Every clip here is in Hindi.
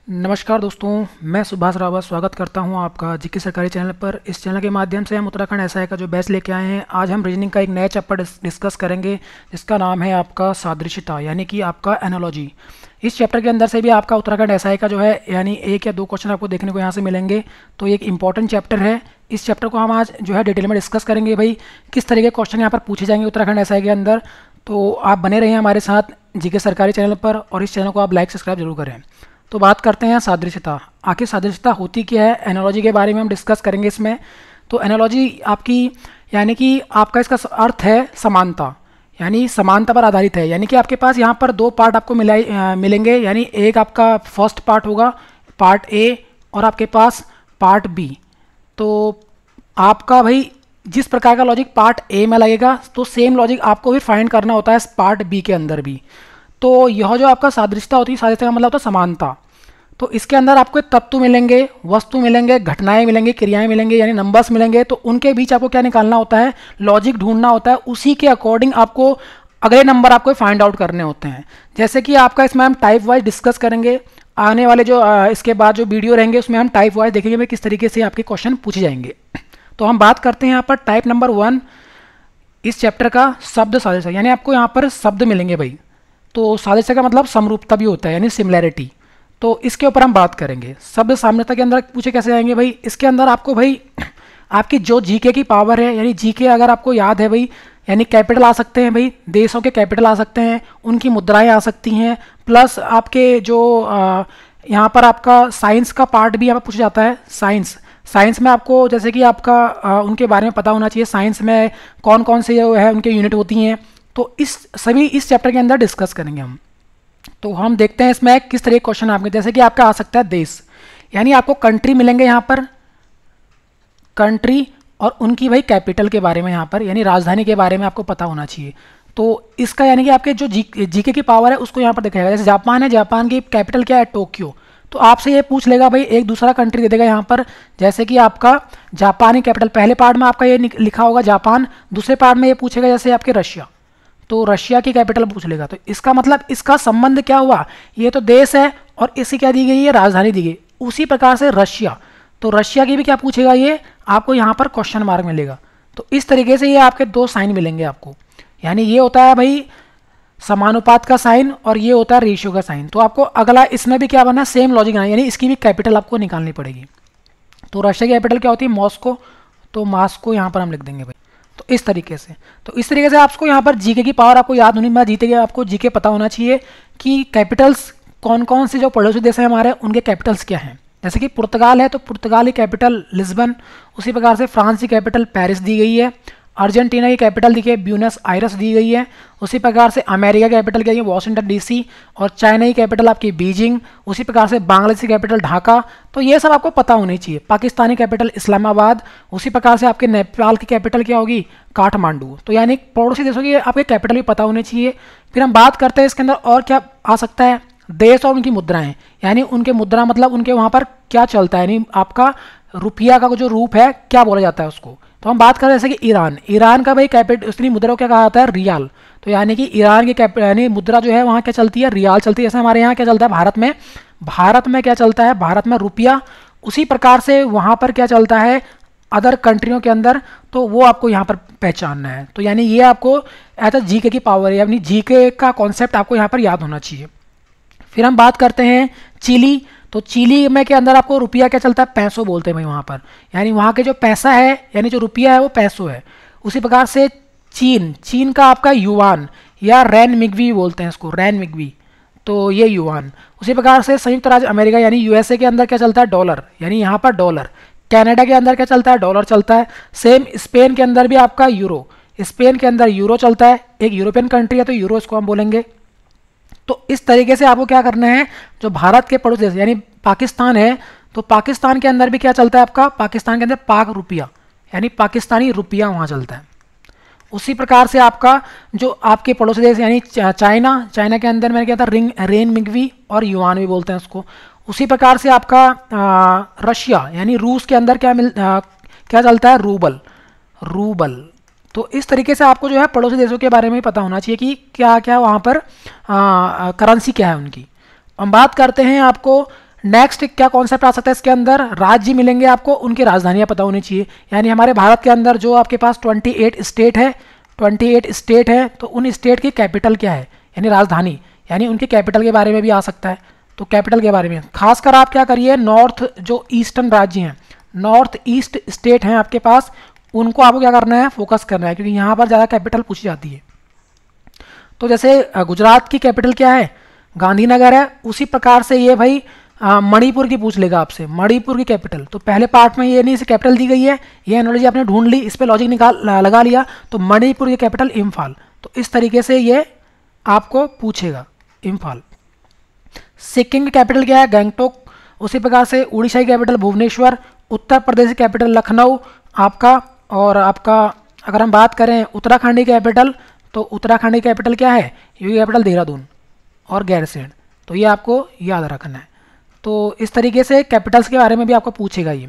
नमस्कार दोस्तों, मैं सुभाष रावत स्वागत करता हूं आपका जीके सरकारी चैनल पर। इस चैनल के माध्यम से हम उत्तराखंड एसआई का जो बैच लेके आए हैं, आज हम रीजनिंग का एक नया चैप्टर डिस्कस करेंगे जिसका नाम है आपका सादृश्यता, यानी कि आपका एनालॉजी। इस चैप्टर के अंदर से भी आपका उत्तराखंड एसआई का जो है यानी एक या दो क्वेश्चन आपको देखने को यहाँ से मिलेंगे। तो एक इंपॉर्टेंट चैप्टर है। इस चैप्टर को हम आज जो है डिटेल में डिस्कस करेंगे भाई, किस तरीके के क्वेश्चन यहाँ पर पूछे जाएंगे उत्तराखंड एसआई के अंदर। तो आप बने रहिए हमारे साथ जीके सरकारी चैनल पर, और इस चैनल को आप लाइक सब्सक्राइब जरूर करें। तो बात करते हैं सादृश्यता। आखिर सादृश्यता होती क्या है, एनालॉजी के बारे में हम डिस्कस करेंगे इसमें। तो एनालॉजी आपकी यानी कि आपका इसका अर्थ है समानता, यानी समानता पर आधारित है। यानी कि आपके पास यहाँ पर दो पार्ट आपको मिलेंगे, यानी एक आपका फर्स्ट पार्ट होगा पार्ट ए, और आपके पास पार्ट बी। तो आपका भाई जिस प्रकार का लॉजिक पार्ट ए में लगेगा, तो सेम लॉजिक आपको भी फाइंड करना होता है पार्ट बी के अंदर भी। तो यह जो आपका सादृश्यता होती है, सादृश्यता का मतलब होता है समानता। तो इसके अंदर आपको तत्व मिलेंगे, वस्तु मिलेंगे, घटनाएं मिलेंगे, क्रियाएं मिलेंगे, यानी नंबर्स मिलेंगे। तो उनके बीच आपको क्या निकालना होता है, लॉजिक ढूंढना होता है। उसी के अकॉर्डिंग आपको अगले नंबर आपको फाइंड आउट करने होते हैं। जैसे कि आपका इसमें हम टाइप वाइज डिस्कस करेंगे। आने वाले जो इसके बाद जो वीडियो रहेंगे उसमें हम टाइप वाइज देखेंगे किस तरीके से आपके क्वेश्चन पूछे जाएंगे। तो हम बात करते हैं यहाँ पर टाइप नंबर 1 इस चैप्टर का, शब्द सादृश्य। यानी आपको यहाँ पर शब्द मिलेंगे भाई। तो सादृश्य का मतलब समरूपता भी होता है, यानी सिमिलैरिटी। तो इसके ऊपर हम बात करेंगे। शब्द साम्यता के अंदर पूछे कैसे आएंगे भाई, इसके अंदर आपको भाई आपकी जो जीके की पावर है, यानी जीके अगर आपको याद है भाई, यानी कैपिटल आ सकते हैं भाई, देशों के कैपिटल आ सकते हैं, उनकी मुद्राएं आ सकती हैं, प्लस आपके जो यहाँ पर आपका साइंस का पार्ट भी यहाँ पर पूछा जाता है। साइंस में आपको जैसे कि आपका उनके बारे में पता होना चाहिए, साइंस में कौन कौन से जो है उनके यूनिट होती हैं। तो इस चैप्टर के अंदर डिस्कस करेंगे हम। तो हम देखते हैं इसमें किस तरह के क्वेश्चन आपके, जैसे कि आपका आ सकता है देश, यानी आपको कंट्री मिलेंगे यहाँ पर, कंट्री और उनकी भाई कैपिटल के बारे में यहाँ पर, यानी राजधानी के बारे में आपको पता होना चाहिए। तो इसका यानी कि आपके जो जीके की पावर है उसको यहाँ पर दिखाएगा। जैसे जापान है, जापान की कैपिटल क्या है, टोक्यो। तो आपसे ये पूछ लेगा भाई, एक दूसरा कंट्री दे देगा यहाँ पर, जैसे कि आपका जापानी कैपिटल, पहले पार्ट में आपका ये लिखा होगा जापान, दूसरे पार्ट में ये पूछेगा जैसे आपके रशिया, तो रशिया की कैपिटल पूछ लेगा। तो इसका मतलब इसका संबंध क्या हुआ, ये तो देश है और इसी क्या दी गई है, राजधानी दी गई। उसी प्रकार से रशिया, तो रशिया की भी क्या पूछेगा, ये आपको यहाँ पर क्वेश्चन मार्क मिलेगा। तो इस तरीके से ये आपके दो साइन मिलेंगे आपको, यानी ये होता है भाई समानुपात का साइन और ये होता है रेशियो का साइन। तो आपको अगला इसमें भी क्या बनना है, सेम लॉजिक आना, यानी इसकी भी कैपिटल आपको निकालनी पड़ेगी। तो रशिया की कैपिटल क्या होती है, मॉस्को, तो मॉस्को यहाँ पर हम लिख देंगे भाई। तो इस तरीके से आपको यहाँ पर जीके की पावर आपको याद होनी, मैं जीते आपको जीके पता होना चाहिए कि कैपिटल्स कौन कौन से जो पड़ोसी देश हैं हमारे, उनके कैपिटल्स क्या हैं। जैसे कि पुर्तगाल है, तो पुर्तगाल की कैपिटल लिस्बन, उसी प्रकार से फ्रांस की कैपिटल पेरिस दी गई है, अर्जेंटीना की कैपिटल देखिए ब्यूनस आयरस दी गई है, उसी प्रकार से अमेरिका की कैपिटल क्या है, वाशिंगटन डीसी, और चाइना की कैपिटल आपकी बीजिंग, उसी प्रकार से बांग्लादेश की कैपिटल ढाका। तो ये सब आपको पता होनी चाहिए। पाकिस्तानी कैपिटल इस्लामाबाद, उसी प्रकार से आपके नेपाल की कैपिटल क्या होगी, काठमांडू। तो यानी पड़ोसी देशों की आपके कैपिटल भी पता होने चाहिए। फिर हम बात करते हैं इसके अंदर और क्या आ सकता है, देश और उनकी मुद्राएं, यानी उनके मुद्रा मतलब उनके वहाँ पर क्या चलता है, यानी आपका रुपया का जो रूप है क्या बोला जाता है उसको। तो हम बात करें जैसे कि ईरान का भाई कैपिटल, उसकी मुद्रा को क्या कहा जाता है, रियाल। तो यानी कि ईरान की यानी मुद्रा जो है वहाँ क्या चलती है, रियाल चलती है। जैसे हमारे यहाँ क्या चलता है भारत में क्या चलता है, भारत में रुपया, उसी प्रकार से वहाँ पर क्या चलता है अदर कंट्रियों के अंदर, तो वो आपको यहाँ पर पहचानना है। तो यानी ये आपको ऐसा जीके की पावर है, यानी जीके का कॉन्सेप्ट आपको यहाँ पर याद होना चाहिए। फिर हम बात करते हैं चिली। तो चिली में के अंदर आपको रुपया क्या चलता है, पैसों बोलते हैं भाई वहाँ पर, यानी वहाँ के जो पैसा है यानी जो रुपया है वो पैसों है। उसी प्रकार से चीन का आपका युआन या रैन मिग्वी बोलते हैं इसको, रैन मिग्वी, तो ये युआन। उसी प्रकार से संयुक्त राज्य अमेरिका यानी यूएसए के अंदर क्या चलता है, डॉलर, यानी यहाँ पर डॉलर। कनाडा के अंदर क्या चलता है, डॉलर चलता है। सेम स्पेन के अंदर भी आपका यूरो, स्पेन के अंदर यूरो चलता है, एक यूरोपियन कंट्री है तो यूरो इसको हम बोलेंगे। तो इस तरीके से आपको क्या करना है, जो भारत के पड़ोसी देश यानी पाकिस्तान है, तो पाकिस्तान के अंदर भी क्या चलता है आपका, पाकिस्तान के अंदर पाक रुपया यानी पाकिस्तानी रुपया वहाँ चलता है। उसी प्रकार से आपका जो आपके पड़ोसी देश यानी चाइना के अंदर मैंने क्या था, रेन मिग्वी और युआन भी बोलते हैं उसको। उसी प्रकार से आपका रशिया यानी रूस के अंदर क्या चलता है, रूबल। तो इस तरीके से आपको जो है पड़ोसी देशों के बारे में पता होना चाहिए कि क्या क्या वहाँ पर करेंसी क्या है उनकी। हम बात करते हैं आपको नेक्स्ट क्या कॉन्सेप्ट आ सकता है इसके अंदर, राज्य मिलेंगे आपको, उनकी राजधानियाँ पता होनी चाहिए। यानी हमारे भारत के अंदर जो आपके पास 28 स्टेट है, 28 स्टेट है, तो उन स्टेट की कैपिटल क्या है, यानी राजधानी, यानी उनकी कैपिटल के बारे में भी आ सकता है। तो कैपिटल के बारे में खासकर आप क्या करिए, नॉर्थ जो ईस्टर्न राज्य हैं, नॉर्थ ईस्ट स्टेट हैं आपके पास, उनको आपको क्या करना है, फोकस करना है, क्योंकि यहाँ पर ज़्यादा कैपिटल पूछी जाती है। तो जैसे गुजरात की कैपिटल क्या है, गांधीनगर है, उसी प्रकार से ये भाई मणिपुर की पूछ लेगा आपसे, मणिपुर की कैपिटल। तो पहले पार्ट में ये नहीं, इसे कैपिटल दी गई है, ये एनोलॉजी आपने ढूंढ ली, इस पर लॉजिक लगा लिया, तो मणिपुर की कैपिटल इम्फाल। तो इस तरीके से ये आपको पूछेगा, इम्फाल। सिक्किम की कैपिटल क्या है, गंगटोक। उसी प्रकार से उड़ीसा की कैपिटल भुवनेश्वर, उत्तर प्रदेश की कैपिटल लखनऊ आपका, और आपका अगर हम बात करें उत्तराखंड की कैपिटल, तो उत्तराखंड की कैपिटल क्या है, ये कैपिटल देहरादून और गैरसैंण। तो ये आपको याद रखना है। तो इस तरीके से कैपिटल्स के बारे में भी आपको पूछेगा ये।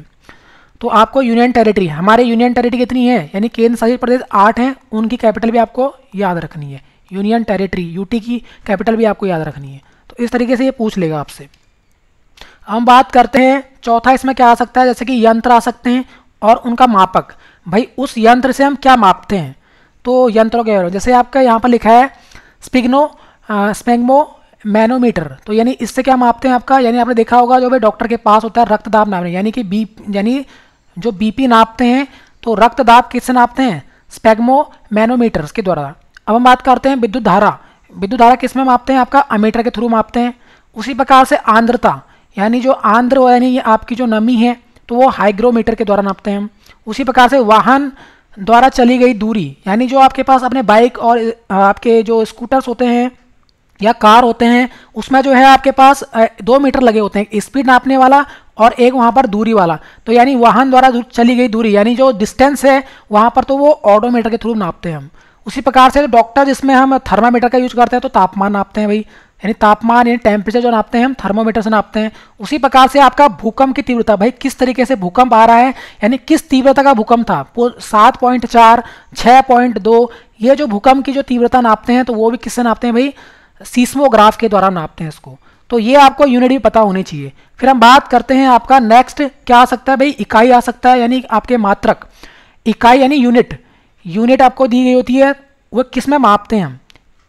तो आपको यूनियन टेरिटरी, हमारे यूनियन टेरिटरी कितनी है, यानी केंद्र शासित प्रदेश 8 हैं, उनकी कैपिटल भी आपको याद रखनी है। यूनियन टेरिटरी यूटी की कैपिटल भी आपको याद रखनी है। तो इस तरीके से ये पूछ लेगा आपसे। हम बात करते हैं चौथा, इसमें क्या आ सकता है, जैसे कि यंत्र आ सकते हैं और उनका मापक। भाई उस यंत्र से हम क्या मापते हैं, तो यंत्रों के जैसे आपका यहाँ पर लिखा है स्पेग्मो मैनोमीटर, तो यानी इससे क्या मापते हैं आपका, यानी आपने देखा होगा जो भाई डॉक्टर के पास होता है रक्तदाब नापने, यानी कि यानी जो बीपी नापते हैं, तो रक्तदाब किससे नापते हैं, स्पेग्मो मैनोमीटर्स के द्वारा। अब हम बात करते हैं विद्युत धारा। विद्युत धारा किस में मापते हैं, आपका अमीटर के थ्रू मापते हैं। उसी प्रकार से आर्द्रता, यानी जो आर्द्र यानी आपकी जो नमी है, तो वो हाइग्रोमीटर के द्वारा नापते हैं हम। उसी प्रकार से वाहन द्वारा चली गई दूरी, यानी जो आपके पास अपने बाइक और आपके जो स्कूटर्स होते हैं या कार होते हैं, उसमें जो है आपके पास 2 मीटर लगे होते हैं, एक स्पीड नापने वाला और एक वहाँ पर दूरी वाला। तो यानी वाहन द्वारा चली गई दूरी, यानी जो डिस्टेंस है वहाँ पर, तो वो ऑडोमीटर के थ्रू नापते हैं हम। उसी प्रकार से डॉक्टर जिसमें हम थर्मामीटर का यूज करते हैं, तो तापमान नापते हैं भाई, यानी तापमान यानी टेम्परेचर जो नापते हैं हम थर्मोमीटर से नापते हैं। उसी प्रकार से आपका भूकंप की तीव्रता, भाई किस तरीके से भूकंप आ रहा है, यानी किस तीव्रता का भूकंप था, 7.4, 6.2, ये जो भूकंप की जो तीव्रता नापते हैं, तो वो भी किससे नापते हैं भाई, सीस्मोग्राफ के द्वारा नापते हैं इसको। तो ये आपको यूनिट भी पता होनी चाहिए। फिर हम बात करते हैं आपका नेक्स्ट क्या आ सकता है भाई, इकाई आ सकता है, यानी आपके मात्रक। इकाई यानी यूनिट, यूनिट आपको दी गई होती है, वो किस में मापते हैं हम,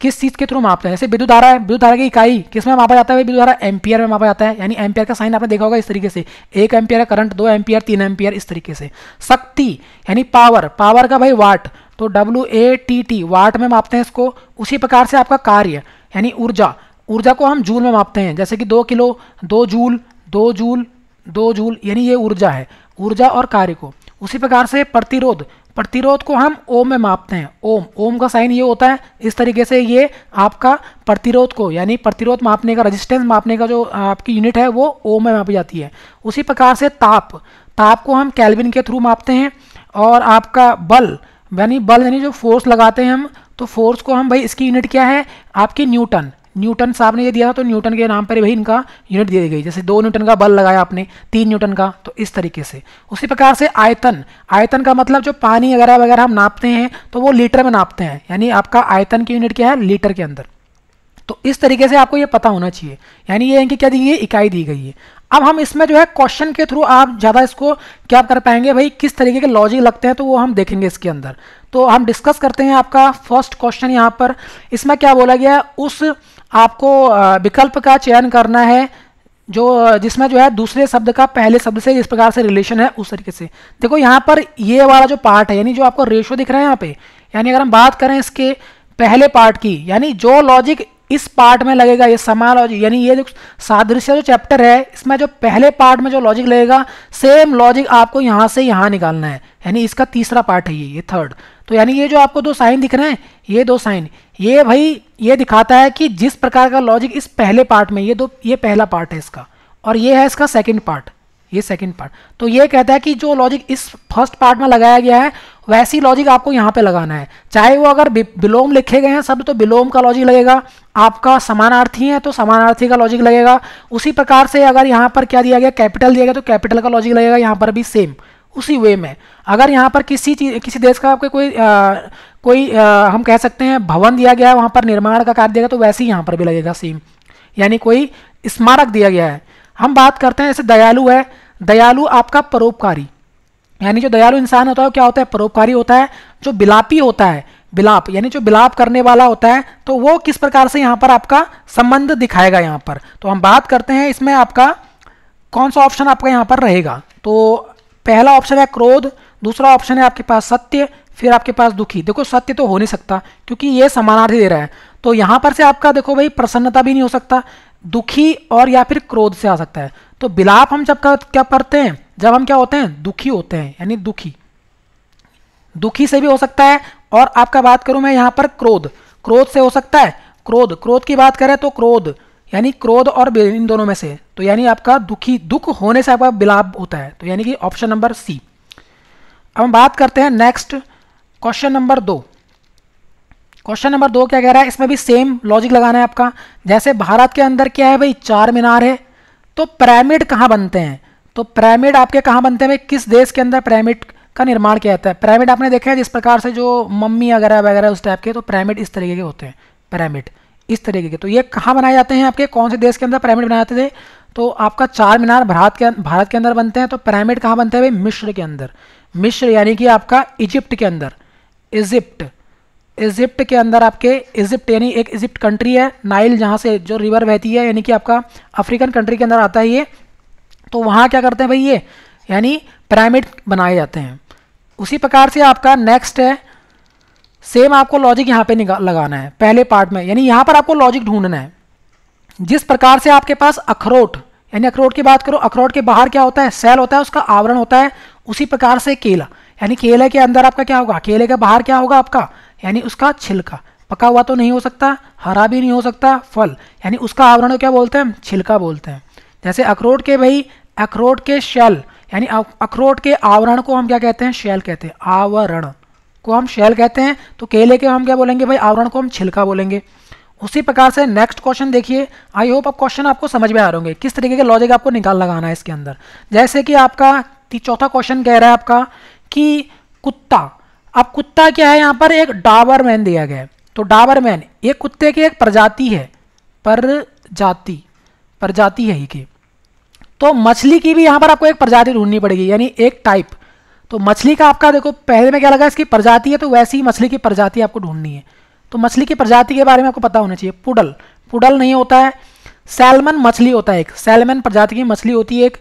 किस चीज़ के थ्रू मापते हैं। जैसे विद्युत धारा है, विद्युत धारा की इकाई किस में मापा जाता है, विद्युत धारा एम्पियर में मापा जाता है, यानी एम्पियर का साइन आपने देखा होगा इस तरीके से, 1 एम्पियर का करंट, 2 एम्पियर, 3 एम्पियर, इस तरीके से। शक्ति यानी पावर, पावर का भाई वाट, तो WATT वाट में मापते हैं इसको। उसी प्रकार से आपका कार्य यानी ऊर्जा, ऊर्जा को हम जूल में मापते हैं, जैसे कि 2 किलो, 2 जूल, 2 जूल, 2 जूल, यानी ये ऊर्जा है, ऊर्जा और कार्य को। उसी प्रकार से प्रतिरोध, प्रतिरोध को हम ओम में मापते हैं, ओम, ओम का साइन ये होता है। इस तरीके से ये आपका प्रतिरोध को, यानी प्रतिरोध मापने का, रेजिस्टेंस मापने का जो आपकी यूनिट है, वो ओम में मापी जाती है। उसी प्रकार से ताप, ताप को हम केल्विन के थ्रू मापते हैं। और आपका बल यानी जो फोर्स लगाते हैं हम, तो फोर्स को हम भाई इसकी यूनिट क्या है, आपकी न्यूटन, न्यूटन साहब ने ये दिया था, तो न्यूटन के नाम पर भाई इनका यूनिट दी गई। जैसे 2 न्यूटन का बल लगाया आपने, 3 न्यूटन का, तो इस तरीके से। उसी प्रकार से आयतन, आयतन का मतलब जो पानी वगैरह वगैरह हम नापते हैं, तो वो लीटर में नापते हैं, यानी आपका आयतन की यूनिट क्या है, लीटर के अंदर। तो इस तरीके से आपको ये पता होना चाहिए, यानी ये इनकी क्या दी गई है, इकाई दी गई है। अब हम इसमें जो है क्वेश्चन के थ्रू आप ज़्यादा इसको क्या कर पाएंगे भाई, किस तरीके के लॉजिक लगते हैं, तो वो हम देखेंगे इसके अंदर। तो हम डिस्कस करते हैं आपका फर्स्ट क्वेश्चन यहाँ पर। इसमें क्या बोला गया है, उस आपको विकल्प का चयन करना है जो जिसमें जो है दूसरे शब्द का पहले शब्द से जिस प्रकार से रिलेशन है, उस तरीके से। देखो यहाँ पर ये वाला जो पार्ट है, यानी जो आपको रेशो दिख रहा है यहाँ पे, यानी अगर हम बात करें इसके पहले पार्ट की, यानी जो लॉजिक इस पार्ट में लगेगा, ये समालॉजिक, यानी ये जो सादृश्य जो चैप्टर है, इसमें जो पहले पार्ट में जो लॉजिक लगेगा, सेम लॉजिक आपको यहाँ से यहाँ निकालना है, यानी इसका तीसरा पार्ट है ये थर्ड। तो यानी ये जो आपको 2 साइन दिख रहे हैं, ये 2 साइन, ये भाई ये दिखाता है कि जिस प्रकार का लॉजिक इस पहले पार्ट में, ये पहला पार्ट है इसका, और ये है इसका सेकंड पार्ट, ये सेकंड पार्ट। तो ये कहता है कि जो लॉजिक इस फर्स्ट पार्ट में लगाया गया है, वैसी लॉजिक आपको यहाँ पे लगाना है। चाहे वो अगर विलोम लिखे गए हैं सब, तो विलोम का लॉजिक लगेगा। आपका समानार्थी है तो समानार्थी का लॉजिक लगेगा। उसी प्रकार से अगर यहाँ पर क्या दिया गया, कैपिटल दिया गया, तो कैपिटल का लॉजिक लगेगा यहाँ पर भी सेम उसी वे में। अगर यहाँ पर किसी देश का आपके कोई हम कह सकते हैं भवन दिया गया है, वहाँ पर निर्माण का कार्य दिया गया, तो वैसे ही यहाँ पर भी लगेगा सेम, यानी कोई स्मारक दिया गया है, हम बात करते हैं जैसे दयालु है, दयालु आपका परोपकारी, यानी जो दयालु इंसान होता है वो क्या होता है, परोपकारी होता है। जो बिलापी होता है, बिलाप यानी जो बिलाप करने वाला होता है, तो वो किस प्रकार से यहाँ पर आपका संबंध दिखाएगा यहाँ पर। तो हम बात करते हैं इसमें आपका कौन सा ऑप्शन आपका यहाँ पर रहेगा। तो पहला ऑप्शन है क्रोध, दूसरा ऑप्शन है आपके पास सत्य, फिर आपके पास दुखी। देखो सत्य तो हो नहीं सकता क्योंकि ये समानार्थी दे रहा है, तो यहाँ पर से आपका देखो भाई प्रसन्नता भी नहीं हो सकता, दुखी और या फिर क्रोध से आ सकता है। तो बिलाप हम जब क्या करते हैं, जब हम क्या होते हैं, दुखी होते हैं, यानी दुखी, दुखी से भी हो सकता है। और आपका बात करूं मैं यहाँ पर क्रोध, क्रोध से हो सकता है, क्रोध, क्रोध की बात करें तो क्रोध यानी क्रोध और इन दोनों में से, तो यानी आपका दुखी, दुख होने से आपका बिलाप होता है, तो यानी कि ऑप्शन नंबर सी। अब हम बात करते हैं next question number 2। Question number 2 क्या कह रहा है, इसमें भी सेम लॉजिक लगाना है आपका। जैसे भारत के अंदर क्या है भाई, 4 मीनार है, तो पिरामिड कहाँ बनते हैं, तो पिरामिड आपके कहाँ बनते हैं भाई, किस देश के अंदर पिरामिड का निर्माण किया जाता है। पिरामिड आपने देखा है जिस प्रकार से जो मम्मी वगैरह वगैरह उस टाइप के, तो पिरामिड इस तरीके के होते हैं, पिरामिड इस तरीके के। तो ये कहाँ बनाए जाते हैं, आपके कौन से देश के अंदर पिरामिड बनाए जाते थे, तो आपका 4 मीनार भारत के अंदर बनते हैं। तो पिरामिड कहाँ बनते हैं भाई, मिस्र के अंदर, मिस्र यानी कि आपका इजिप्ट के अंदर, इजिप्ट के अंदर आपके, इजिप्ट यानी एक इजिप्ट कंट्री है, नाइल जहाँ से जो रिवर बहती है, यानी कि आपका अफ्रीकन कंट्री के अंदर आता है ये। तो वहाँ क्या करते हैं भाई ये, यानी पिरामिड बनाए जाते हैं। उसी प्रकार से आपका नेक्स्ट है, सेम आपको लॉजिक यहाँ पे लगाना है पहले पार्ट में, यानी यहाँ पर आपको लॉजिक ढूंढना है। जिस प्रकार से आपके पास अखरोट, यानी अखरोट की बात करो, अखरोट के बाहर क्या होता है, सेल होता है, उसका आवरण होता है। उसी प्रकार से केला, यानी केले के अंदर आपका क्या होगा, केले के बाहर क्या होगा आपका, यानी उसका छिलका, पका हुआ तो नहीं हो सकता, हरा भी नहीं हो सकता, फल, यानी उसका आवरण क्या बोलते हैं, छिलका बोलते हैं। जैसे अखरोट के भाई, अखरोट के शेल, यानी अखरोट के आवरण को हम क्या कहते हैं, शेल कहते हैं, आवरण को हम शेल कहते हैं। तो केले के हम क्या बोलेंगे भाई, आवरण को हम छिलका बोलेंगे। उसी प्रकार से नेक्स्ट क्वेश्चन देखिए, आई होप अब क्वेश्चन आपको समझ में आ रहे होंगे किस तरीके के लॉजिक आपको लगाना है इसके अंदर। जैसे कि आपका चौथा क्वेश्चन कह रहा है आपका कि कुत्ता, अब कुत्ता क्या है, यहाँ पर एक डाबरमैन दिया गया है। तो डाबरमैन ये कुत्ते की एक प्रजाति है, प्रजाति है ये। तो मछली की भी यहाँ पर आपको एक प्रजाति ढूंढनी पड़ेगी, यानी एक टाइप। तो मछली का आपका देखो पहले में क्या लगा, इसकी प्रजाति है, तो वैसी ही मछली की प्रजाति आपको ढूंढनी है। तो मछली की प्रजाति के बारे में आपको पता होना चाहिए। पुडल, पुडल नहीं होता है, सैल्मन मछली होता है, एक सैल्मन प्रजाति की मछली होती है एक।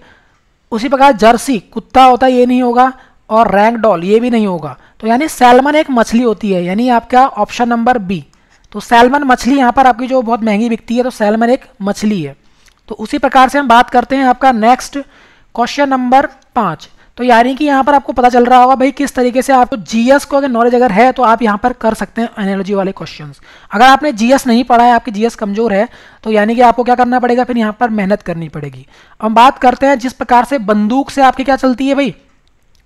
उसी प्रकार जर्सी कुत्ता होता है, ये नहीं होगा, और रैगडॉल ये भी नहीं होगा। तो यानी सैल्मन एक मछली होती है, यानी आपका ऑप्शन नंबर बी। तो सैल्मन मछली यहाँ पर आपकी जो बहुत महंगी बिकती है, तो सैल्मन एक मछली है। तो उसी प्रकार से हम बात करते हैं आपका नेक्स्ट क्वेश्चन नंबर 5। तो यानी कि यहाँ पर आपको पता चल रहा होगा भाई किस तरीके से आपको जीएस को अगर नॉलेज अगर है तो आप यहाँ पर कर सकते हैं एनालॉजी वाले क्वेश्चंस। अगर आपने जीएस नहीं पढ़ा है, आपकी जीएस कमजोर है, तो यानी कि आपको क्या करना पड़ेगा, फिर यहाँ पर मेहनत करनी पड़ेगी। अब हम बात करते हैं जिस प्रकार से बंदूक से आपकी क्या चलती है भाई,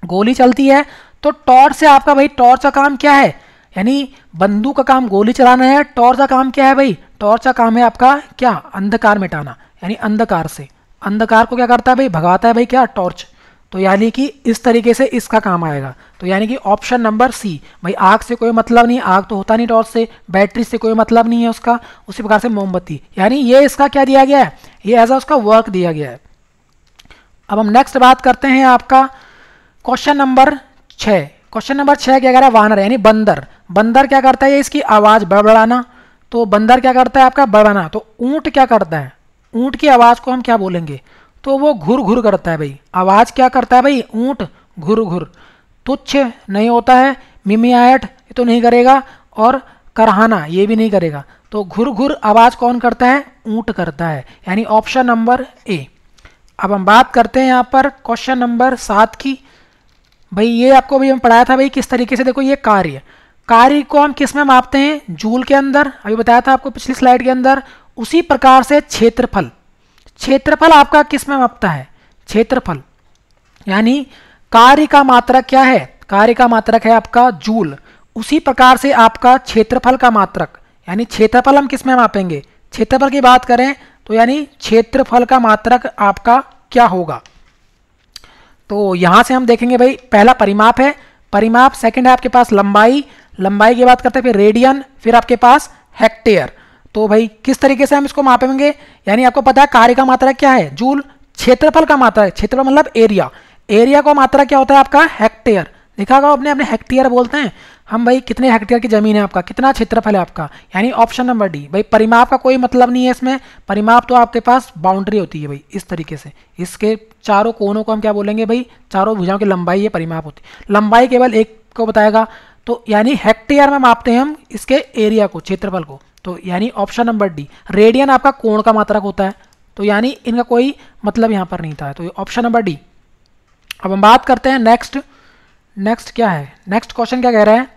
गोली चलती है। तो टॉर्च से आपका भाई, टॉर्च का काम क्या है, यानी बंदूक का काम गोली चलाना है, टॉर्च का काम क्या है भाई, टॉर्च का काम है आपका क्या, अंधकार मिटाना, यानी अंधकार से, अंधकार को क्या करता है भाई, भगाता है भाई क्या, टॉर्च। तो यानी कि इस तरीके से इसका काम आएगा। तो यानी कि ऑप्शन नंबर सी, भाई आग से कोई मतलब नहीं, आग तो होता नहीं टॉर्च से, बैटरी से कोई मतलब नहीं है उसका। उसी प्रकार से मोमबत्ती, यानी ये इसका क्या दिया गया है, ये एज उसका वर्क दिया गया है। अब हम नेक्स्ट बात करते हैं आपका क्वेश्चन नंबर 6। क्वेश्चन नंबर 6 क्या कह रहा है, वानर यानी बंदर। बंदर क्या करता है, इसकी आवाज़ बड़बड़ाना। तो बंदर क्या करता है आपका, बड़बड़ाना। तो ऊँट क्या करता है, ऊँट की आवाज़ को हम क्या बोलेंगे, तो वो घुर घुर करता है भाई। आवाज़ क्या करता है भाई, ऊँट घुर घुर। तुच्छ नहीं होता है, मिमियाट ये तो नहीं करेगा, और करहाना ये भी नहीं करेगा। तो घुर घुर आवाज़ कौन करता है, ऊँट करता है, यानी ऑप्शन नंबर ए। अब हम बात करते हैं यहाँ पर क्वेश्चन नंबर 7 की। भाई ये आपको भी हम पढ़ाया था भाई किस तरीके से, देखो ये कार्य को हम किस में मापते हैं, जूल के अंदर, अभी बताया था आपको पिछली स्लाइड के अंदर। उसी प्रकार से क्षेत्रफल, क्षेत्रफल आपका किस में मापता है, क्षेत्रफल, यानी कार्य का मात्रक क्या है, कार्य का मात्रक है आपका जूल। उसी प्रकार से आपका क्षेत्रफल का मात्रक, यानी क्षेत्रफल हम किस में मापेंगे, क्षेत्रफल की बात करें तो यानी क्षेत्रफल का मात्रक आपका क्या होगा। तो यहां से हम देखेंगे भाई, पहला परिमाप है, परिमाप। सेकंड है आपके पास लंबाई, लंबाई की बात करते हैं, फिर रेडियन, फिर आपके पास हेक्टेयर। तो भाई किस तरीके से हम इसको मापेंगे, यानी आपको पता है कार्य का मात्रक क्या है, जूल, क्षेत्रफल का मात्रा, क्षेत्रफल मतलब एरिया, एरिया का मात्रा क्या होता है आपका हेक्टेयर, देखा होगा आपने, अपने हेक्टेयर बोलते हैं हम भाई, कितने हेक्टेयर की जमीन है आपका, कितना क्षेत्रफल है आपका, यानी ऑप्शन नंबर डी। भाई परिमाप का कोई मतलब नहीं है इसमें, परिमाप तो आपके पास बाउंड्री होती है भाई, इस तरीके से इसके चारों कोनों को हम क्या बोलेंगे भाई, चारों भुजाओं की लंबाई ये परिमाप होती है, लंबाई केवल एक को बताएगा, तो यानी हेक्टेयर में मापते हैं हम इसके एरिया को, क्षेत्रफल को, तो यानी ऑप्शन नंबर डी। रेडियन आपका कोण का मात्रक होता है, तो यानी इनका कोई मतलब यहाँ पर नहीं था, तो ऑप्शन नंबर डी। अब हम बात करते हैं नेक्स्ट क्या है, नेक्स्ट क्वेश्चन क्या कह रहा है,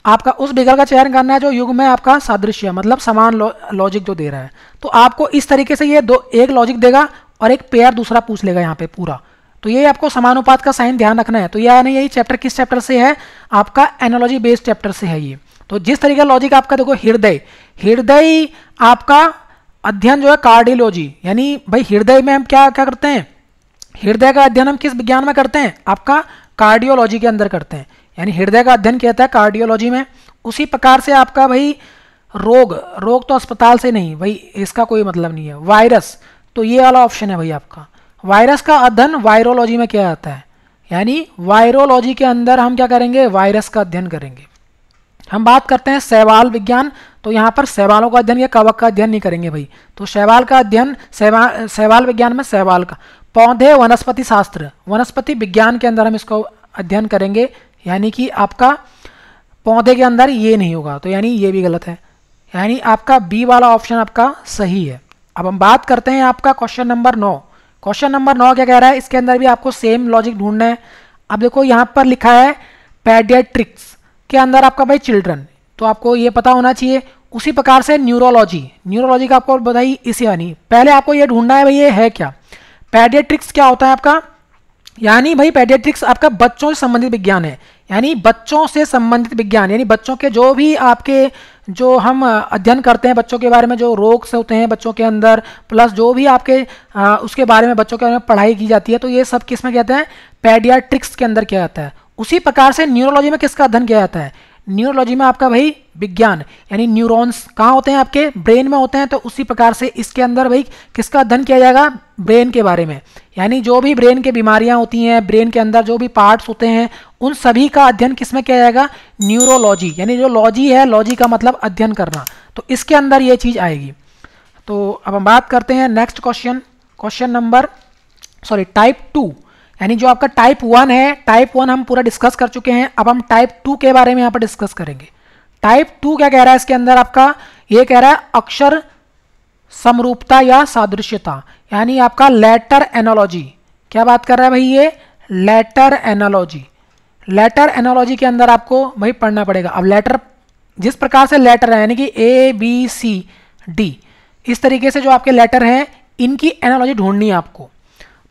आपका उस विकल्प का चयन करना है जो युग में आपका सादृश्य मतलब समान लॉजिक जो दे रहा है, तो आपको इस तरीके से ये दो, एक लॉजिक देगा और एक पेयर दूसरा पूछ लेगा यहाँ पे पूरा, तो ये आपको समानुपात का साइन ध्यान रखना है। तो यानी यही चैप्टर किस चैप्टर से है, आपका एनालॉजी बेस्ड चैप्टर से है ये। तो जिस तरीके का लॉजिक आपका देखो, हृदय आपका अध्ययन जो है कार्डियोलॉजी, यानी भाई हृदय में हम क्या क्या करते हैं, हृदय का अध्ययन हम किस विज्ञान में करते हैं, आपका कार्डियोलॉजी के अंदर करते हैं, यानी हृदय का अध्ययन किया जाता है कार्डियोलॉजी में। उसी प्रकार से आपका भाई रोग तो अस्पताल से नहीं भाई, इसका कोई मतलब नहीं है। वायरस, तो ये वाला ऑप्शन है भाई आपका, वायरस का अध्ययन वायरोलॉजी में किया जाता है, यानी वायरोलॉजी के अंदर हम क्या करेंगे, वायरस का अध्ययन करेंगे। हम बात करते हैं शैवाल विज्ञान, तो यहाँ पर शैवालों का अध्ययन या कवक का अध्ययन नहीं करेंगे भाई, तो शैवाल का अध्ययन शैवाल विज्ञान में शैवाल का। पौधे वनस्पति शास्त्र, वनस्पति विज्ञान के अंदर हम इसको अध्ययन करेंगे, यानी कि आपका पौधे के अंदर ये नहीं होगा, तो यानी ये भी गलत है, यानी आपका बी वाला ऑप्शन आपका सही है। अब हम बात करते हैं आपका क्वेश्चन नंबर 9। क्वेश्चन नंबर 9 क्या कह रहा है, इसके अंदर भी आपको सेम लॉजिक ढूंढना है। अब देखो यहाँ पर लिखा है पेडियाट्रिक्स के अंदर आपका भाई चिल्ड्रन, तो आपको ये पता होना चाहिए। उसी प्रकार से न्यूरोलॉजी का आपको बताइए इसी, यानी पहले आपको ये ढूंढना है भाई ये है क्या, पेडियाट्रिक्स क्या होता है आपका, यानी भाई पेडियाट्रिक्स आपका बच्चों से संबंधित विज्ञान है, यानी बच्चों से संबंधित विज्ञान, यानी बच्चों के जो भी आपके जो हम अध्ययन करते हैं बच्चों के बारे में, जो रोग से होते हैं बच्चों के अंदर, प्लस जो भी आपके उसके बारे में बच्चों के बारे में पढ़ाई की जाती है, तो ये सब किस में कहते हैं, पेडियाट्रिक्स के अंदर किया जाता है। उसी प्रकार से न्यूरोलॉजी में किसका अध्ययन किया जाता है, न्यूरोलॉजी में आपका भाई विज्ञान, यानी न्यूरॉन्स कहाँ होते हैं, आपके ब्रेन में होते हैं, तो उसी प्रकार से इसके अंदर भाई किसका अध्ययन किया जाएगा, ब्रेन के बारे में, यानी जो भी ब्रेन की बीमारियां होती हैं, ब्रेन के अंदर जो भी पार्ट्स होते हैं, उन सभी का अध्ययन किसमें किया जाएगा, न्यूरोलॉजी, यानी जो लॉजी है, लॉजी का मतलब अध्ययन करना, तो इसके अंदर ये चीज़ आएगी। तो अब हम बात करते हैं नेक्स्ट क्वेश्चन नंबर टाइप 2, यानी जो आपका टाइप 1 है, टाइप 1 हम पूरा डिस्कस कर चुके हैं, अब हम टाइप 2 के बारे में यहाँ पर डिस्कस करेंगे। टाइप 2 क्या कह रहा है, इसके अंदर आपका ये कह रहा है अक्षर समरूपता या सादृश्यता, यानी आपका लेटर एनालॉजी। क्या बात कर रहा है भाई ये, लेटर एनालॉजी के अंदर आपको भाई पढ़ना पड़ेगा। अब लेटर जिस प्रकार से लेटर है, यानी कि ABCD, इस तरीके से जो आपके लेटर हैं, इनकी एनालॉजी ढूंढनी है आपको।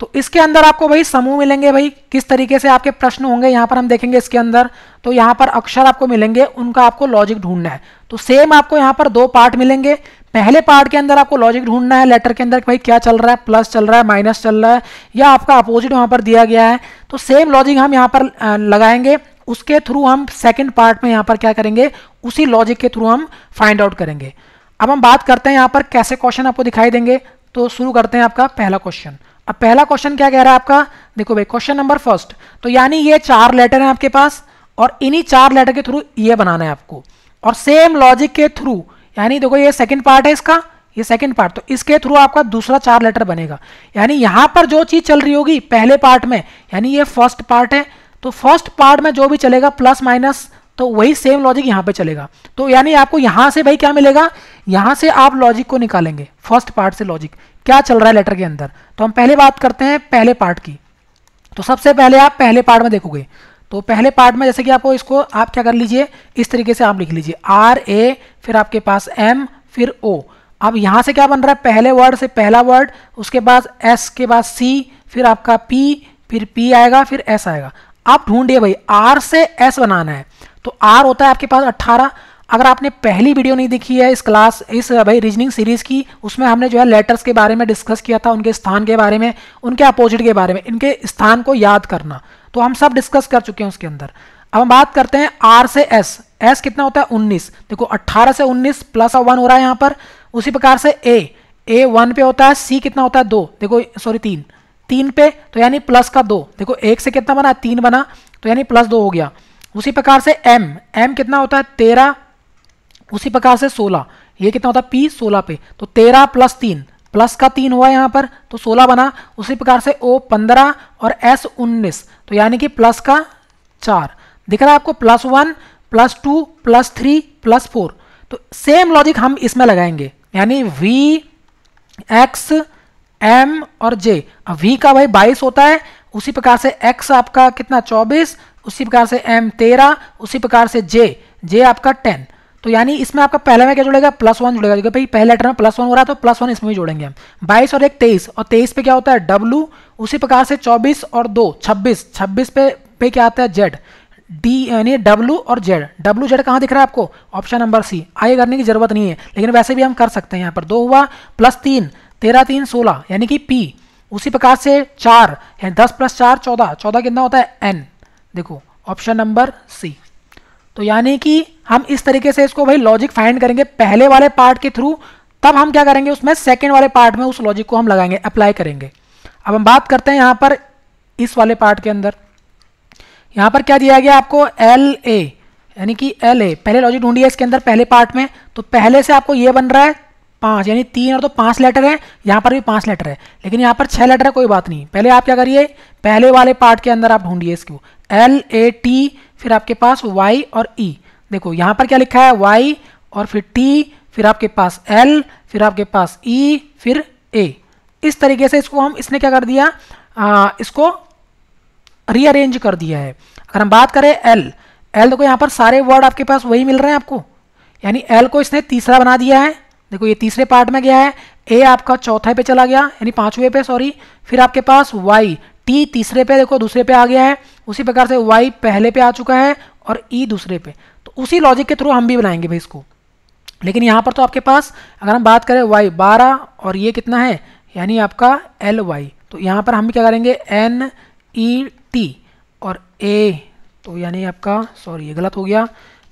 तो इसके अंदर आपको भाई समूह मिलेंगे, भाई किस तरीके से आपके प्रश्न होंगे यहाँ पर हम देखेंगे इसके अंदर। तो यहाँ पर अक्षर आपको मिलेंगे, उनका आपको लॉजिक ढूंढना है। तो सेम आपको यहाँ पर 2 पार्ट मिलेंगे। पहले पार्ट के अंदर आपको लॉजिक ढूंढना है लेटर के अंदर, भाई क्या चल रहा है, प्लस चल रहा है, माइनस चल रहा है, या आपका अपोजिट वहाँ पर दिया गया है। तो सेम लॉजिक हम यहाँ पर लगाएंगे, उसके थ्रू हम सेकेंड पार्ट में यहाँ पर क्या करेंगे, उसी लॉजिक के थ्रू हम फाइंड आउट करेंगे। अब हम बात करते हैं यहाँ पर कैसे क्वेश्चन आपको दिखाई देंगे। तो शुरू करते हैं आपका पहला क्वेश्चन। अब पहला क्वेश्चन क्या कह रहा है आपका, देखो भाई क्वेश्चन नंबर 1, तो यानी ये 4 लेटर हैं आपके पास, और इन्हीं 4 लेटर के थ्रू ये बनाना है आपको, और सेम लॉजिक के थ्रू, यानी देखो ये सेकंड पार्ट है इसका, ये सेकंड पार्ट, तो इसके थ्रू आपका दूसरा 4 लेटर बनेगा। यानी यहाँ पर जो चीज चल रही होगी पहले पार्ट में, यानी ये फर्स्ट पार्ट है, तो फर्स्ट पार्ट में जो भी चलेगा प्लस माइनस, तो वही सेम लॉजिक यहाँ पे चलेगा। तो यानी आपको यहाँ से भाई क्या मिलेगा, यहाँ से आप लॉजिक को निकालेंगे, फर्स्ट पार्ट से लॉजिक क्या चल रहा है लेटर के अंदर। तो हम पहले बात करते हैं पहले पार्ट की। तो सबसे पहले आप पहले पार्ट में देखोगे, तो पहले पार्ट में जैसे कि आपको इसको आप क्या कर लीजिए, इस तरीके से आप लिख लीजिए RA, फिर आपके पास M, फिर O। अब यहाँ से क्या बन रहा है, पहले वर्ड से पहला वर्ड, उसके बाद S के बाद C, फिर आपका P, फिर P आएगा, फिर S आएगा। आप ढूंढिए भाई R से S बनाना है, तो R होता है आपके पास 18। अगर आपने पहली वीडियो नहीं देखी है इस भाई रीजनिंग सीरीज की, उसमें हमने जो है लेटर्स के बारे में डिस्कस किया था, उनके स्थान के बारे में, उनके अपोजिट के बारे में, इनके स्थान को याद करना, तो हम सब डिस्कस कर चुके हैं उसके अंदर। अब हम बात करते हैं R से S। S कितना होता है 19, देखो 18 से 19 प्लस 1 हो रहा है यहाँ पर। उसी प्रकार से ए 1 पे होता है, सी कितना होता है 2, देखो सॉरी 3, 3 पे तो यानी प्लस का 2, देखो 1 से कितना बना 3 बना तो यानी प्लस 2 हो गया। उसी प्रकार से एम कितना होता है 13, उसी प्रकार से 16, ये कितना होता है पी 16 पे, तो 13 प्लस 3, प्लस का 3 हुआ यहाँ पर तो 16 बना। उसी प्रकार से ओ 15 और एस 19, तो यानी कि प्लस का 4, दिख रहा है आपको, +1 +2 +3 +4। तो सेम लॉजिक हम इसमें लगाएंगे, यानी वी एक्स एम और जे। अब वी का भाई 22 होता है, उसी प्रकार से एक्स आपका कितना 24, उसी प्रकार से एम 13, उसी प्रकार से जे आपका 10। तो यानी इसमें आपका पहले में क्या जुड़ेगा +1 जुड़ेगा, क्योंकि भाई पहले लेटर में +1 हो रहा है तो +1 इसमें भी जोड़ेंगे हम। 22 और 1 23, और 23 पे क्या होता है W, उसी प्रकार से 24 और 2 26, 26 पे क्या आता है Z, D यानी W और Z। W Z कहाँ दिख रहा है आपको, ऑप्शन नंबर सी। आगे करने की जरूरत नहीं है, लेकिन वैसे भी हम कर सकते हैं। यहाँ पर 2 हुआ +3, 13 3 16 यानी कि P। उसी प्रकार से 4 यानी 10 + 4 14, 14 कितना होता है N, देखो ऑप्शन नंबर सी। तो यानी कि हम इस तरीके से इसको भाई लॉजिक फाइंड करेंगे पहले वाले पार्ट के थ्रू, तब हम क्या करेंगे उसमें सेकेंड वाले पार्ट में उस लॉजिक को हम लगाएंगे, अप्लाई करेंगे। अब हम बात करते हैं यहाँ पर इस वाले पार्ट के अंदर, यहाँ पर क्या दिया गया आपको LA, यानी कि LA पहले लॉजिक ढूंढिए इसके अंदर पहले पार्ट में। तो पहले से आपको ये बन रहा है 5, यानी 3 और 2 5 लेटर है, यहाँ पर भी 5 लेटर है, लेकिन यहाँ पर 6 लेटर है, कोई बात नहीं। पहले आप क्या करिए पहले वाले पार्ट के अंदर आप ढूंढिए इसको, LAT, फिर आपके पास Y और E। देखो यहाँ पर क्या लिखा है Y और फिर T, फिर आपके पास L, फिर आपके पास E, फिर A। इस तरीके से इसको इसने क्या कर दिया, इसको रीअरेंज कर दिया है। अगर हम बात करें L देखो यहाँ पर सारे वर्ड आपके पास वही मिल रहे हैं आपको, यानी L को इसने तीसरा बना दिया है। देखो ये तीसरे पार्ट में गया है, A आपका चौथे पे चला गया, यानी 5वें पे सॉरी, फिर आपके पास Y, T तीसरे पे देखो दूसरे पे आ गया है, उसी प्रकार से Y पहले पे आ चुका है और E दूसरे पे। तो उसी लॉजिक के थ्रू हम भी बनाएंगे भाई इसको। लेकिन यहाँ पर तो आपके पास अगर हम बात करें Y 12 और ये कितना है यानी आपका LY, तो यहाँ पर हम क्या करेंगे NET और A, तो यानी आपका सॉरी ये गलत हो गया,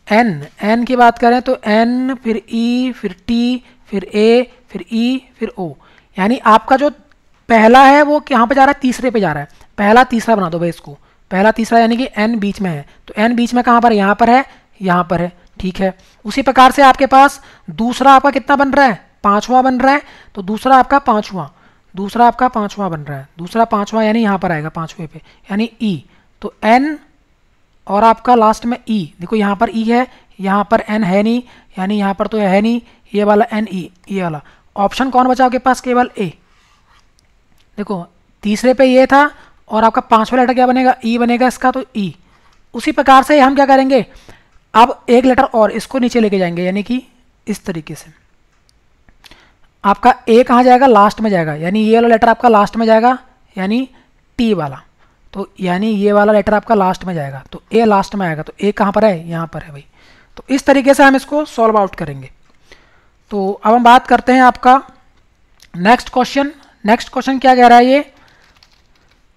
N की बात करें तो N फिर E फिर T फिर A फिर E फिर O, यानी आपका जो पहला है वो कहाँ पे जा रहा है तीसरे पे जा रहा है। पहला तीसरा बना दो भाई इसको, पहला तीसरा यानी कि N बीच में है, तो N बीच में कहाँ पर, यहाँ पर है, यहाँ पर है, ठीक है। उसी प्रकार से आपके पास दूसरा आपका कितना बन रहा है 5वां बन रहा है, तो दूसरा आपका 5वां, दूसरा आपका 5वां बन रहा है, दूसरा 5वां यानी यहाँ पर आएगा 5वें पे यानी E, तो N और आपका लास्ट में E। देखो यहाँ पर E है, यहाँ पर N है नहीं, यानी यहाँ पर तो है नहीं, ये वाला NE, ये वाला ऑप्शन कौन बचा आपके पास, केवल A। देखो तीसरे पे ये था और आपका 5वां लेटर क्या बनेगा, E बनेगा इसका, तो E। उसी प्रकार से हम क्या करेंगे, अब एक लेटर और इसको नीचे लेके जाएंगे, यानी कि इस तरीके से आपका A कहाँ जाएगा, लास्ट में जाएगा, यानी ये वाला लेटर आपका लास्ट में जाएगा, यानी T वाला, तो यानी ये वाला लेटर आपका लास्ट में जाएगा, तो A लास्ट में आएगा, तो A कहाँ पर है, यहाँ पर है भाई। तो इस तरीके से हम इसको सॉल्व आउट करेंगे। तो अब हम बात करते हैं आपका नेक्स्ट क्वेश्चन। नेक्स्ट क्वेश्चन क्या कह रहा है, ये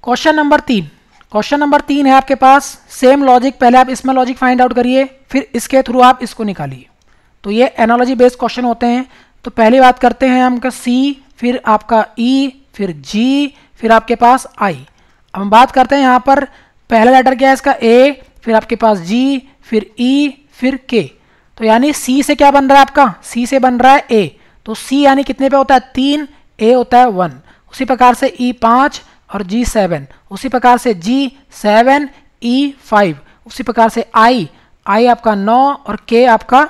क्वेश्चन नंबर 3। क्वेश्चन नंबर 3 है आपके पास, सेम लॉजिक, पहले आप इसमें लॉजिक फाइंड आउट करिए, फिर इसके थ्रू आप इसको निकालिए। तो ये एनालॉजी बेस्ड क्वेश्चन होते हैं। तो पहली बात करते हैं हम C, फिर आपका E, फिर G, फिर आपके पास I। अब हम बात करते हैं यहाँ पर पहला लेटर क्या है इसका A, फिर आपके पास G, फिर E, फिर K। तो यानी C से क्या बन रहा है आपका, C से बन रहा है A, तो C यानी कितने पे होता है 3, A होता है 1। उसी प्रकार से E 5 और G 7, उसी प्रकार से G 7, E 5, उसी प्रकार से I आपका 9 और K आपका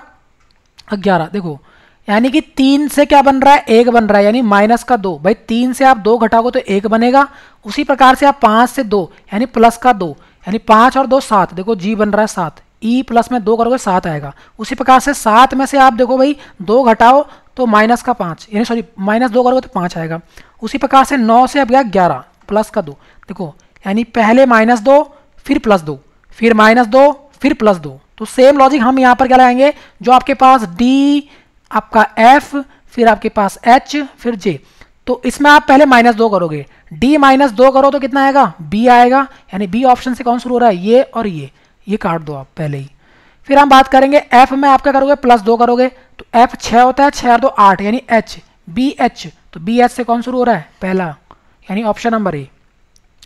11। देखो यानी कि 3 से क्या बन रहा है, 1 बन रहा है, यानी माइनस का 2। भाई 3 से आप 2 घटाओगे तो 1 बनेगा। उसी प्रकार से आप 5 से 2 यानी प्लस का 2, यानी 5 और 2 7। देखो G बन रहा है 7, E प्लस में 2 करोगे 7 आएगा। उसी प्रकार से 7 में से आप देखो भाई 2 घटाओ तो माइनस का 5, यानी सॉरी माइनस 2 करोगे तो 5 आएगा। उसी प्रकार से 9 से अब गया 11 प्लस का 2। देखो यानी पहले -2 फिर +2 फिर -2 फिर +2। तो सेम लॉजिक हम यहाँ पर क्या लगाएंगे, जो आपके पास D आपका F फिर आपके पास H फिर J। तो इसमें आप पहले -2 करोगे, D -2 करो तो कितना आएगा, B आएगा। यानी B ऑप्शन से कौन शुरू हो रहा है, ये और ये काट दो आप पहले ही। फिर हम बात करेंगे F में आप क्या करोगे, +2 करोगे, तो F 6 होता है, 6 और 2 8 यानी H बी एच, तो बी एच से कौन शुरू हो रहा है, पहला, यानी ऑप्शन नंबर ए।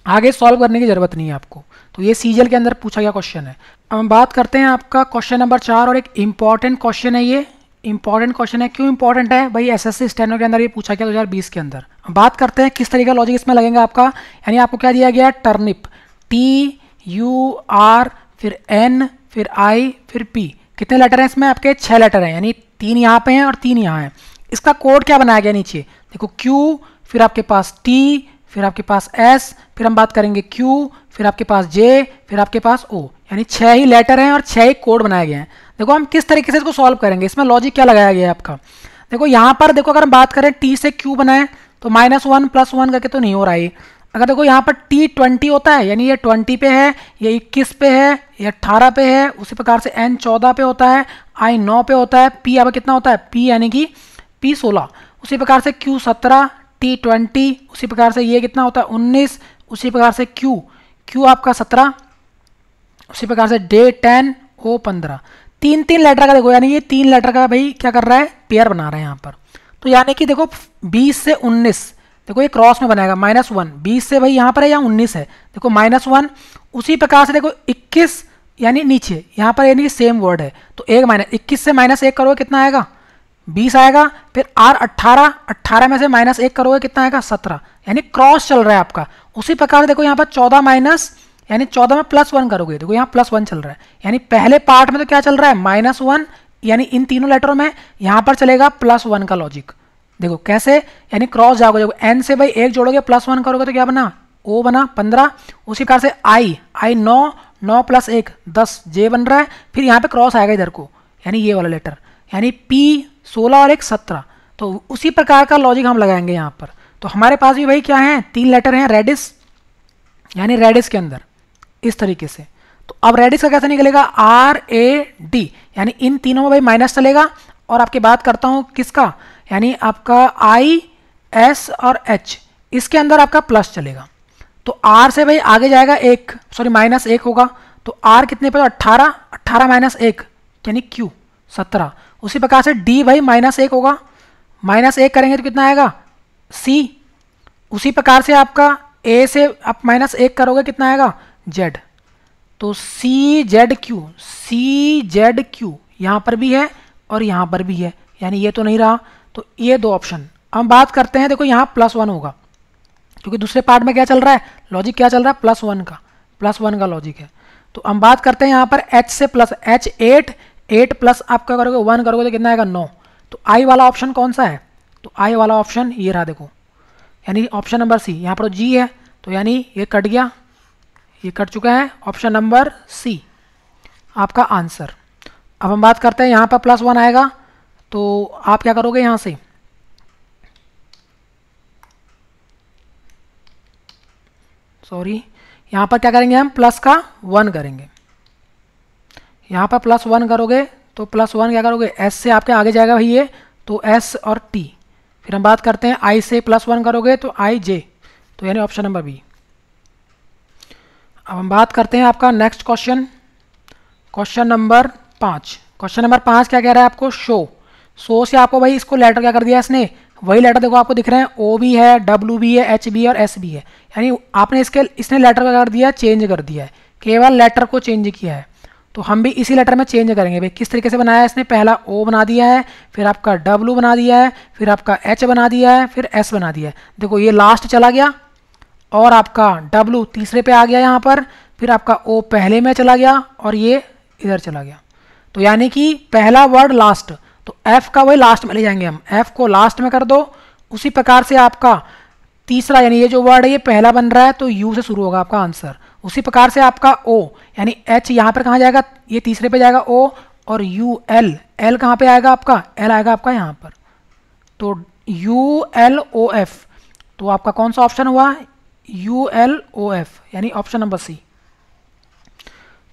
आगे सॉल्व करने की जरूरत नहीं है आपको, तो ये सीजीएल के अंदर पूछा गया क्वेश्चन है। अब हम बात करते हैं आपका क्वेश्चन नंबर 4, और एक इंपॉर्टेंट क्वेश्चन है ये। इंपॉर्टेंट क्वेश्चन है, क्यों इंपॉर्टेंट है भाई, एसएससी स्टेनो के अंदर ये पूछा गया 2020 के अंदर। अब बात करते हैं किस तरीके का लॉजिक इसमें लगेगा आपका, यानी आपको क्या दिया गया, टर्निप, टी यू आर फिर एन फिर आई फिर पी, कितने लेटर हैं इसमें आपके, 6 लेटर हैं, यानी 3 यहाँ पे हैं और 3 यहाँ हैं। इसका कोड क्या बनाया गया नीचे देखो, क्यू, फिर आपके पास टी, फिर आपके पास एस, फिर हम बात करेंगे क्यू, फिर आपके पास जे, फिर आपके पास ओ, यानी 6 ही लेटर हैं और 6 ही कोड बनाए गए हैं। देखो हम किस तरीके से इसको सॉल्व करेंगे, इसमें लॉजिक क्या लगाया गया है आपका। देखो यहाँ पर देखो, अगर हम बात करें टी से क्यू बनाए तो -1 +1 करके तो नहीं हो रहा है। अगर देखो यहाँ पर टी 20 होता है, यानी ये 20 पे है, ये 21 पे है, ये 18 पे है, उसी प्रकार से एन 14 पे होता है, आई 9 पे होता है, पी अब कितना होता है, पी यानी कि पी 16, उसी प्रकार से क्यू 17, टी 20, उसी प्रकार से ये कितना होता है 19, उसी प्रकार से क्यू आपका 17, उसी प्रकार से डे 10, ओ 15, 3 लेटर का देखो, यानी ये 3 लेटर का भाई क्या कर रहा है, पेयर बना रहा है यहाँ पर। तो यानी कि देखो 20 से 19, देखो ये क्रॉस में बनाएगा -1, 20 से भाई यहाँ पर है या 19 है, देखो -1, उसी प्रकार से देखो 21, यानी नीचे यहाँ पर यानी सेम वर्ड है, तो 21 से -1 करोगे कितना आएगा, 20 आएगा, फिर आर 18 में से -1 करोगे कितना आएगा, 17, यानी क्रॉस चल रहा है आपका। उसी प्रकार देखो यहाँ पर 14 माइनस, यानी 14 में +1 करोगे, देखो यहाँ +1 चल रहा है, यानी पहले पार्ट में तो क्या चल रहा है, -1, यानी इन तीनों लेटरों में यहाँ पर चलेगा +1 का लॉजिक। देखो कैसे, यानी क्रॉस जाओगे, देखो एन से भाई 1 जोड़ोगे +1 करोगे तो क्या बना, ओ बना 15, उसी प्रकार से आई 9 + 1 10, जे बन रहा है, फिर यहाँ पे क्रॉस आएगा इधर को, यानी ये वाला लेटर, यानी पी 16 और 1 17, तो उसी प्रकार का लॉजिक हम लगाएंगे यहाँ पर। तो हमारे पास भी भाई क्या है, 3 लेटर हैं रेडिस, यानी रेडिस के अंदर इस तरीके से। तो अब रेडिस का कैसे निकलेगा, RAD, यानी इन तीनों में भाई माइनस चलेगा, और आपकी बात करता हूँ किसका, यानी आपका I, S और H, इसके अंदर आपका प्लस चलेगा। तो R से भाई आगे जाएगा -1 होगा, तो R कितने पे, 18 -1 यानी Q 17, उसी प्रकार से D भाई -1 होगा, -1 करेंगे तो कितना आएगा, C, उसी प्रकार से आपका A से आप -1 करोगे कितना आएगा, Z, तो CZQ यहाँ पर भी है और यहाँ पर भी है, यानी ये तो नहीं रहा, तो ये 2 ऑप्शन। हम बात करते हैं, देखो यहाँ +1 होगा, क्योंकि दूसरे पार्ट में क्या चल रहा है, लॉजिक क्या चल रहा है, +1 का लॉजिक है। तो हम बात करते हैं यहाँ पर H से प्लस, H 8 प्लस आप क्या करोगे 1 करोगे तो कितना आएगा 9, तो I वाला ऑप्शन कौन सा है, तो I वाला ऑप्शन ये रहा देखो, यानी ऑप्शन नंबर सी। यहाँ पर G है, तो यानी ये कट गया, ये कट चुका है, ऑप्शन नंबर सी आपका आंसर। अब हम बात करते हैं यहाँ पर +1 आएगा, तो आप क्या करोगे यहाँ से, सॉरी यहाँ पर क्या करेंगे हम, प्लस का 1 करेंगे, यहाँ पर +1 करोगे तो +1 क्या करोगे, S से आपके आगे जाएगा भाई ये, तो S और T, फिर हम बात करते हैं I से +1 करोगे तो IJ, तो यानी ऑप्शन नंबर बी। अब हम बात करते हैं आपका next question, question number 5। Question number 5 क्या कह रहा है आपको, शो से आपको भाई इसको लेटर क्या कर दिया इसने, वही लेटर देखो आपको दिख रहे हैं, O भी है, W भी है, H भी है और S भी है, यानी आपने इसने लेटर क्या कर दिया, चेंज कर दिया है, केवल लेटर को चेंज किया है। तो हम भी इसी लेटर में चेंज करेंगे भाई, किस तरीके से बनाया है इसने, पहला O बना दिया है, फिर आपका W बना दिया है, फिर आपका H बना दिया है, फिर S बना दिया है, देखो ये लास्ट चला गया और आपका W तीसरे पे आ गया यहाँ पर, फिर आपका O पहले में चला गया और ये इधर चला गया, तो यानी कि पहला वर्ड लास्ट, तो F का वही लास्ट में ले जाएंगे हम, F को लास्ट में कर दो, उसी प्रकार से आपका तीसरा यानी ये जो वर्ड है ये पहला बन रहा है तो U से शुरू होगा आपका आंसर, उसी प्रकार से आपका O यानी H यहाँ पर कहाँ जाएगा, ये तीसरे पे जाएगा O, और L कहाँ पे आएगा आपका, L आएगा आपका यहाँ पर, तो ULOF, तो आपका कौन सा ऑप्शन हुआ, ULOF, यानी ऑप्शन नंबर सी।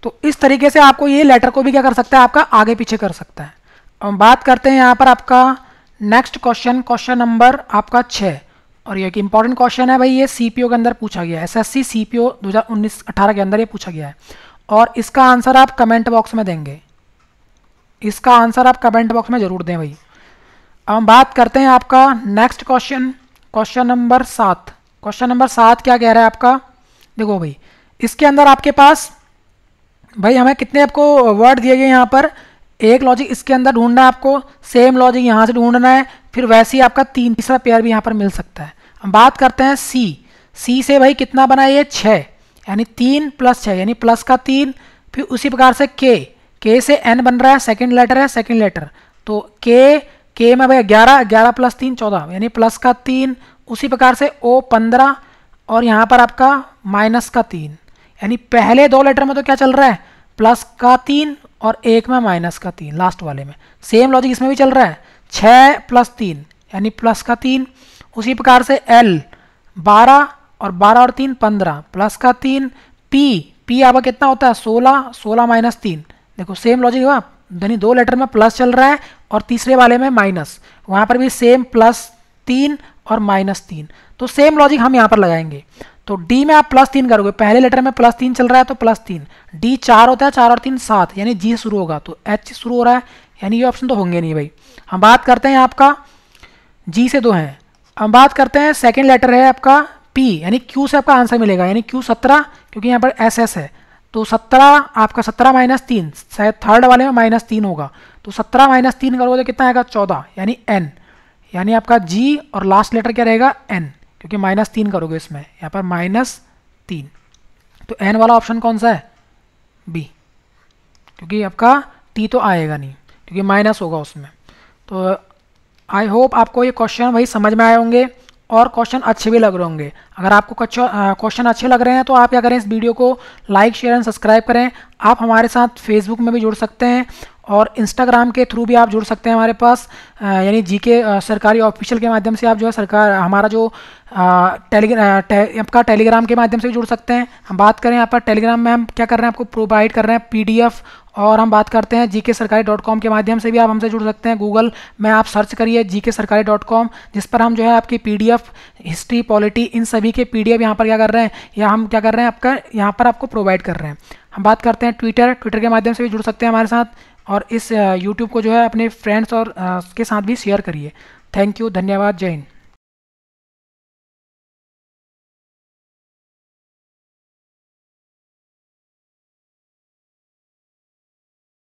तो इस तरीके से आपको ये लेटर को भी क्या कर सकता है, आपका आगे पीछे कर सकता है। अब हम बात करते हैं यहाँ पर आपका नेक्स्ट क्वेश्चन, क्वेश्चन नंबर आपका 6, और ये एक इंपॉर्टेंट क्वेश्चन है भाई, ये सीपीओ के अंदर पूछा गया है, एसएससी सीपीओ 2019-18 के अंदर ये पूछा गया है, और इसका आंसर आप कमेंट बॉक्स में देंगे, इसका आंसर आप कमेंट बॉक्स में जरूर दें भाई। अब हम बात करते हैं आपका next question, question number 7। Question number 7 क्या कह रहा है आपका, देखो भाई इसके अंदर आपके पास भाई हमें कितने आपको वर्ड दिए गए यहाँ पर, एक लॉजिक इसके अंदर ढूंढना है आपको, सेम लॉजिक यहाँ से ढूंढना है, फिर वैसे ही आपका तीसरा पेयर भी यहाँ पर मिल सकता है। हम बात करते हैं सी से भाई कितना बना ये 6, यानी 3 + 6 यानी प्लस का 3, फिर उसी प्रकार से के से एन बन रहा है, सेकंड लेटर है, सेकंड लेटर, तो के में भाई 11 + 3 14 यानी प्लस का 3, उसी प्रकार से ओ 15 और यहाँ पर आपका माइनस का 3, यानी पहले 2 लेटर में तो क्या चल रहा है प्लस का 3 और एक में माइनस का 3 लास्ट वाले में। सेम लॉजिक इसमें भी चल रहा है, 6 + 3 यानी प्लस का 3, उसी प्रकार से एल 12 और 3 15 प्लस का 3, पी आपका कितना होता है 16 - 3, देखो सेम लॉजिक हुआ, यानी 2 लेटर में प्लस चल रहा है और तीसरे वाले में माइनस, वहाँ पर भी सेम +3 और -3, तो सेम लॉजिक हम यहाँ पर लगाएंगे। तो डी में आप +3 करोगे, पहले लेटर में +3 चल रहा है तो +3, डी 4 होता है, 4 और 3 7 यानी जी शुरू होगा तो एच शुरू हो रहा है, यानी ये ऑप्शन तो होंगे नहीं भाई। हम बात करते हैं आपका जी से 2 हैं। हम बात करते हैं सेकेंड लेटर है आपका पी, यानी क्यू से आपका आंसर मिलेगा, यानी क्यू 17 क्योंकि यहाँ पर एस एस है, तो 17 आपका 17 - 3 शायद थर्ड वाले में -3 होगा, तो 17 - 3 करोगे तो कितना आएगा 14 यानी एन, यानी आपका जी और लास्ट लेटर क्या रहेगा एन, क्योंकि -3 करोगे इसमें, यहाँ पर -3, तो एन वाला ऑप्शन कौन सा है बी, क्योंकि आपका टी तो आएगा नहीं क्योंकि माइनस होगा उसमें। तो आई होप आपको ये क्वेश्चन भाई समझ में आए होंगे और क्वेश्चन अच्छे भी लग रहे होंगे। अगर आपको क्वेश्चन अच्छे लग रहे हैं तो आप क्या करें, इस वीडियो को लाइक शेयर एंड सब्सक्राइब करें। आप हमारे साथ फेसबुक में भी जुड़ सकते हैं और इंस्टाग्राम के थ्रू भी आप जुड़ सकते हैं हमारे पास, यानी जीके सरकारी ऑफिशियल के माध्यम से आप जो है सरकार हमारा जो आपका टेलीग्राम के माध्यम से भी जुड़ सकते हैं। हम बात करें यहाँ पर टेलीग्राम में हम क्या कर रहे हैं, आपको प्रोवाइड कर रहे हैं PDF, और हम बात करते हैं gksarkari.com के माध्यम से भी आप हमसे जुड़ सकते हैं। गूगल में आप सर्च करिए gksarkari.com, जिस पर हम जो है आपकी PDF हिस्ट्री पॉलिटी इन सभी के PDF यहाँ पर क्या कर रहे हैं, या हम क्या कर रहे हैं आपका यहाँ पर आपको प्रोवाइड कर रहे हैं। हम बात करते हैं ट्विटर के माध्यम से भी जुड़ सकते हैं हमारे साथ, और इस YouTube को जो है अपने फ्रेंड्स और के साथ भी शेयर करिए। थैंक यू, धन्यवाद, जय हिंद।